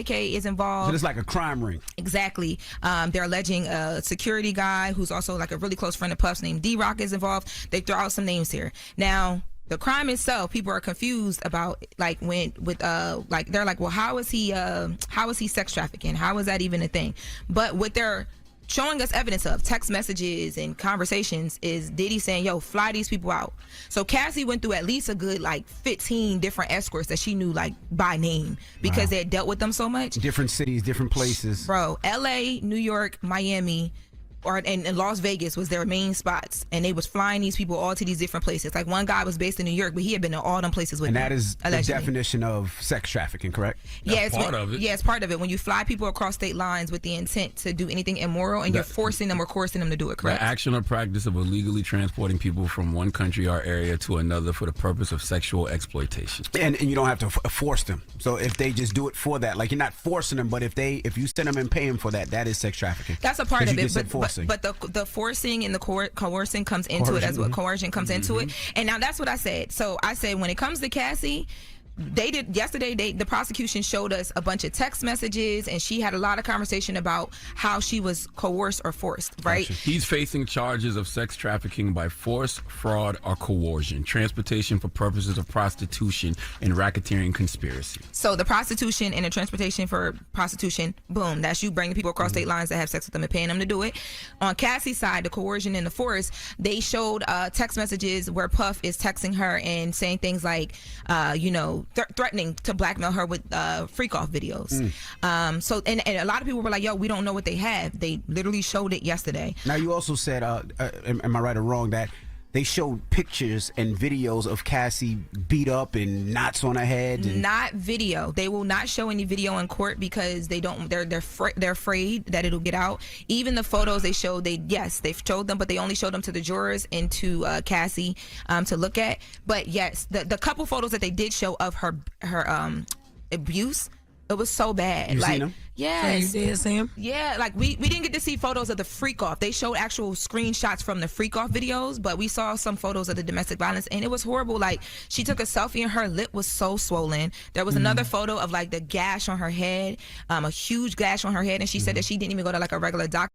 KKK is involved. So it's like a crime ring. Exactly. They're alleging a security guy who's also like a really close friend of Puff's named D-Rock is involved. They throw out some names here. Now, the crime itself, people are confused about, like, they're like, well, how is he sex trafficking? How is that even a thing? But what they're showing us evidence of, text messages and conversations, is Diddy saying, yo, fly these people out. So Cassie went through at least a good 15 different escorts that she knew by name because they had dealt with them so much. Different cities, different places. Bro, LA, New York, Miami, and Las Vegas was their main spots, and they was flying these people all to these different places. Like, one guy was based in New York, but he had been to all them places with them. And that is allegedly the definition of sex trafficking, correct? Yeah, it's part of it. Yeah, it's part of it. When you fly people across state lines with the intent to do anything immoral, and you're forcing them or coercing them to do it, correct? The action or practice of illegally transporting people from one country or area to another for the purpose of sexual exploitation. And you don't have to force them. So if they just do it for that, like, you're not forcing them, but if you send them and pay them for that, that is sex trafficking. That's a part of it. But the forcing and the coercing comes into it as well. Coercion comes into it. And now that's what I said. So I said, when it comes to Cassie, the prosecution showed us a bunch of text messages, and she had a lot of conversation about how she was coerced or forced, right? Gotcha. He's facing charges of sex trafficking by force, fraud, or coercion, transportation for purposes of prostitution, and racketeering conspiracy. So the prostitution and the transportation for prostitution, boom, that's you bringing people across state lines that have sex with them and paying them to do it. On Cassie's side, the coercion and the force, they showed text messages where Puff is texting her and saying things like, threatening to blackmail her with freak-off videos. So a lot of people were like, yo, we don't know what they have. They literally showed it yesterday. Now, you also said, am I right or wrong, that they showed pictures and videos of Cassie beat up and knots on her head? Not video. They will not show any video in court because they're afraid that it'll get out. Even the photos they showed, they've showed them, but they only showed them to the jurors and to Cassie to look at. But yes, the couple photos that they did show of her abuse, it was so bad. You seen them? Yes. So you did see him? Yeah, like we didn't get to see photos of the freak off. They showed actual screenshots from the freak off videos, but we saw some photos of the domestic violence, and it was horrible. Like, she took a selfie and her lip was so swollen. There was another photo of like the gash on her head, a huge gash on her head, and she said that she didn't even go to like a regular doctor.